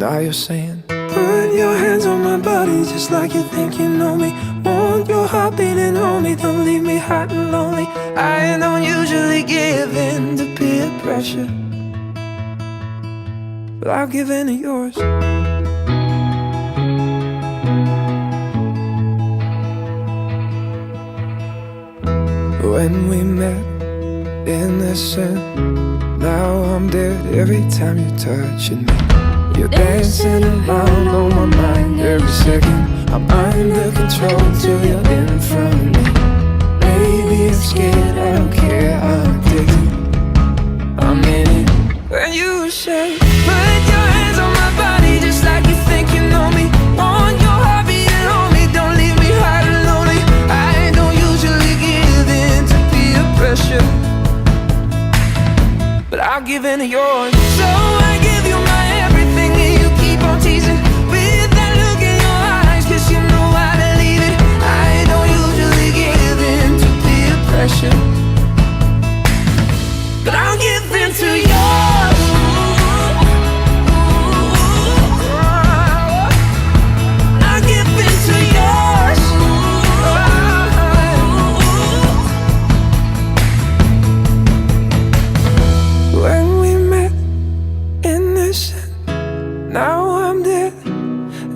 Now you're saying, put your hands on my body just like you think you know me. Want your heart beating on me, don't leave me hot and lonely. I don't usually give in to peer pressure, but I'll give in to yours. When we met, innocent, now I'm dead every time you're touching me. You're dancing around on my mind every second. I'm under control till you're in front of me. Baby, I'm scared, I don't care, I'm addicted, I'm in it. When you say, put your hands on my body just like you think you know me. Want your heart beating on me, don't leave me hot and lonely. I don't usually give in to peer pressure, but I'll give in to yours. So I give you my everything and you keep on teasing with that look in your eyes, 'cause you know I believe it. I don't usually give in to peer pressure, but I'll give in to yours. I'll give in to yours. When we met, innocent, now I'm dead,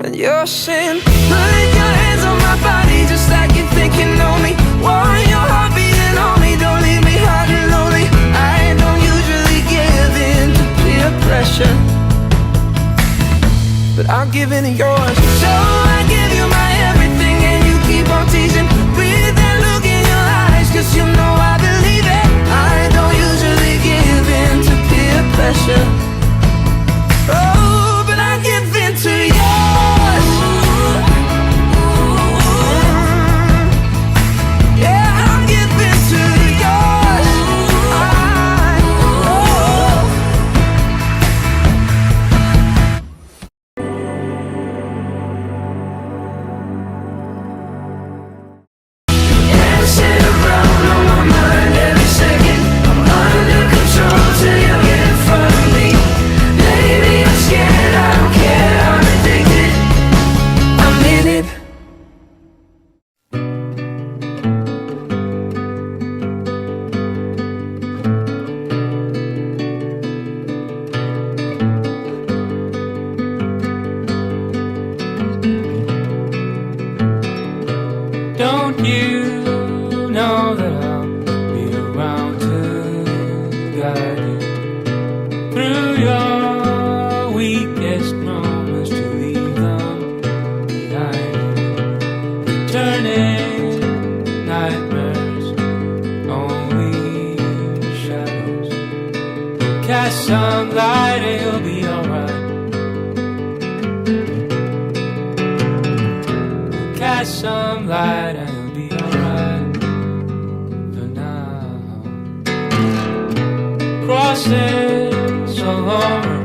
and you're saying, put your hands on my body just like you think you know me. Want your heart beating on me, don't leave me hot and lonely. I don't usually give in to peer pressure, but I'll give in to yours. So I give you my everything and you keep on teasing with that look in your eyes, 'cause you know I believe it. I don't usually give in to peer pressure, oh, but I give in to yours. Yeah, I'll give in to yours. Dancing around on my mind every second. I'm under control till you're in front of me. Baby, I'm scared, I don't care, I'm addicted, I'm in it. Don't you know that I'll be around to guide you through your weakest moments, to leave them behind you, turning nightmares, only shadows. Cast some light and you'll be alright. Cast some light and you'll be alright for now. Crosses all over,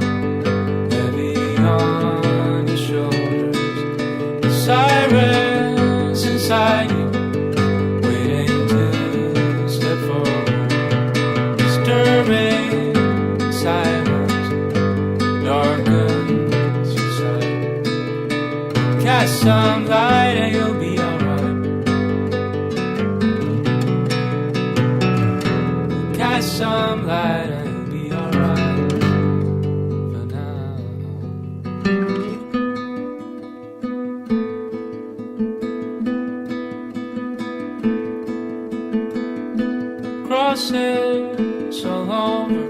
heavy on your shoulders. The sirens inside you, waiting to step forward. Disturbing silence darkens your sight. Cast some light and you'll be alright. Cast some light and you'll be alright for now. Crosses all over.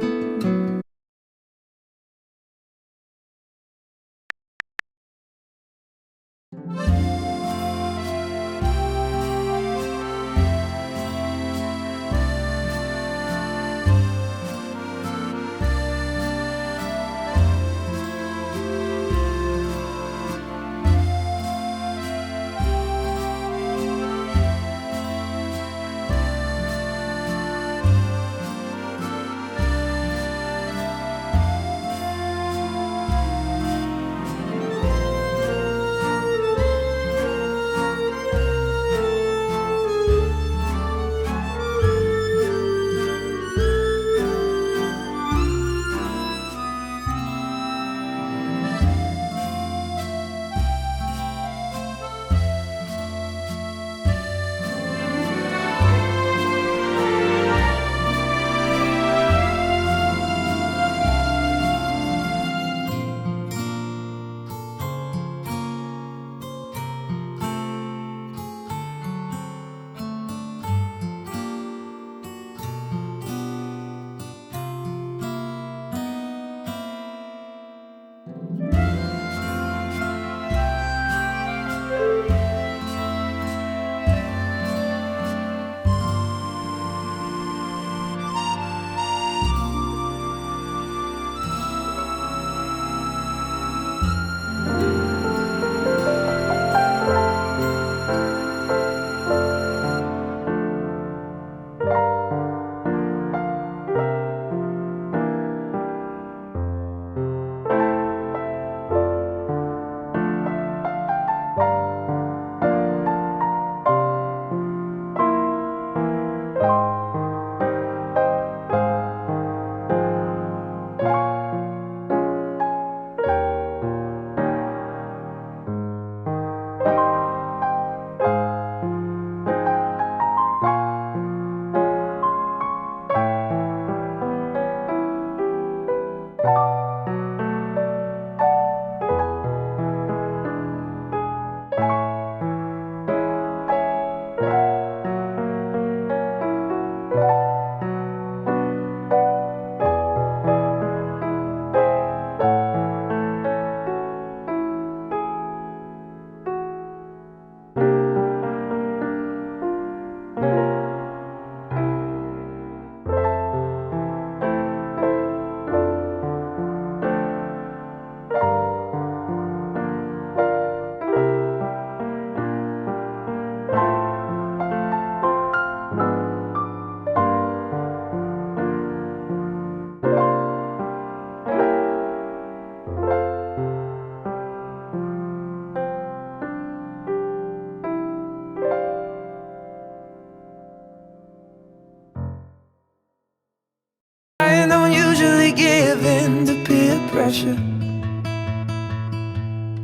pressure,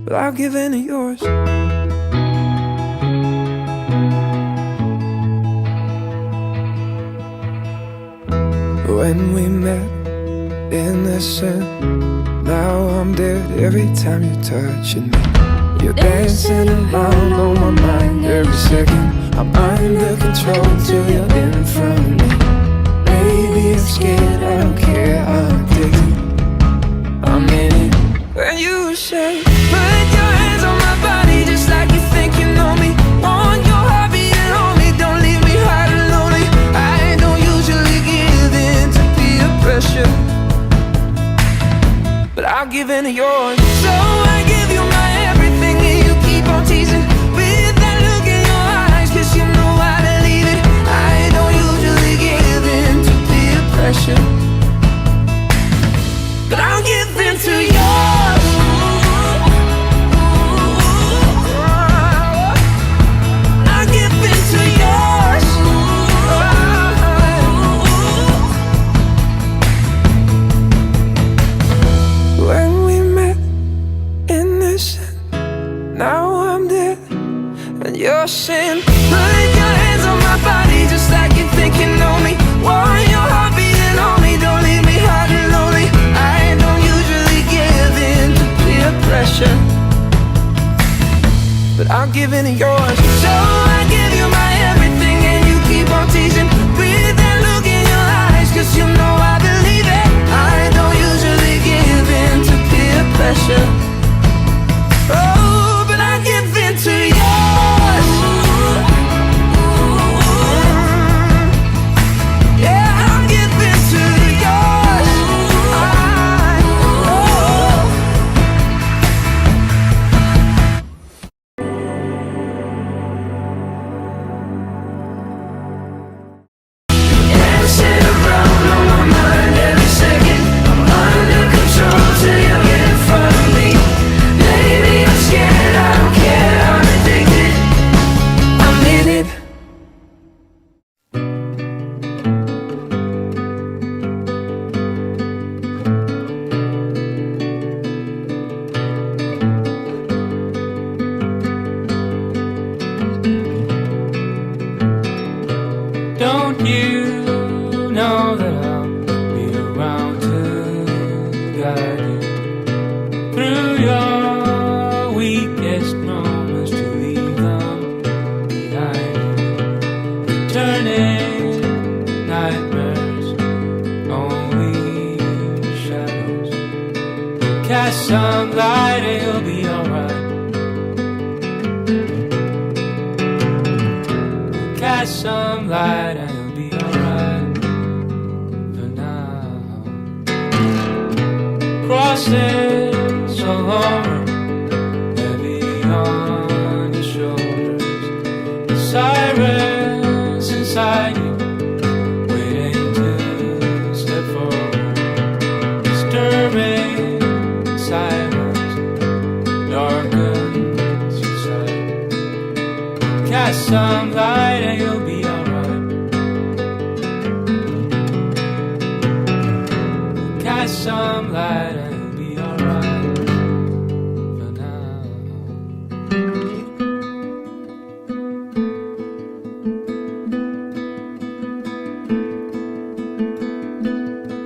but I'll give in to yours. When we met, innocent, now I'm dead every time you're touching me. You're dancing around on my mind every second. I'm under control till you're in front of me. Baby, I'm scared, I don't care, I'm addicted. I'm in it. When you say, put your hands on my body just like you think you know me. Want your heart beating on me, don't leave me hard and lonely. I don't usually give in to peer pressure, but I'll give in to yours. So I give you my everything and you keep on teasing with that look in your eyes, 'cause you know I believe it. I don't usually give in to peer pressure, but I'll give in to yours. I'll give in to yours. When we met, innocent, now I'm dead, and you're saying, put your hands on my body just like you think you know me. Want your heart beating on me, don't leave me hard and lonely. I don't usually give in to peer pressure, but I'll give in to yours. So I give you my everything and you keep on teasing with that look in your eyes, 'cause you know I believe it. I don't usually give in to peer pressure, oh, but I give in to yours. Yeah, I'll give in to yours. Dancing around on my mind every second. I'm under control till you're in front of me. Baby, I'm scared, I don't care, I'm addicted. I'm in it. Don't you know that I'll be around to guide you through your weakest moments, to leave them behind you. Turning nightmares, only shadows. Cast some light and you'll be alright. Cast some light and you'll be alright for now. Crosses all over, heavy on your shoulders. The sirens inside you, waiting to step forward. Disturbing silence, darkens your sight. Cast some light and you'll be alright. Cast some light and you'll be alright for now.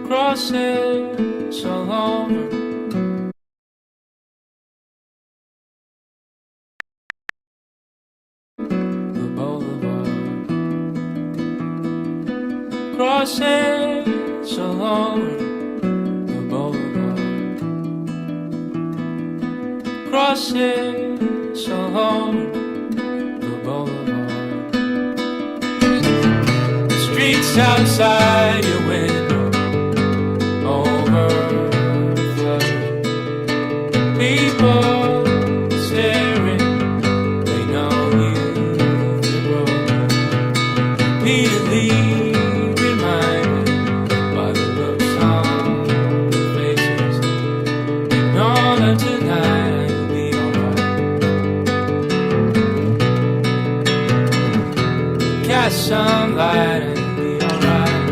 Crosses all over. The boulevard. Crosses all over the boulevard. Crosses all over the boulevard. The streets outside your window overflood. People staring, they know you've been broken. Repeatedly reminded by the looks on their faces. Ignore them tonight and you'll be alright. Cast some light and you'll be alright.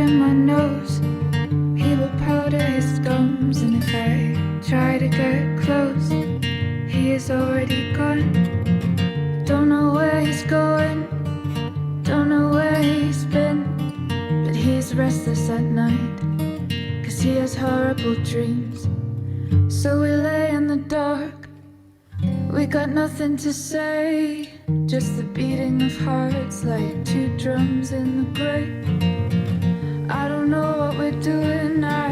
in my nose. He will powder his gums, and if I try to get close, he is already gone. Don't know where he's going, don't know where he's been, but he's restless at night, 'cause he has horrible dreams. So we lay in the dark, we got nothing to say, just the beating of hearts like two drums in the grave. I don't know what we're doing, I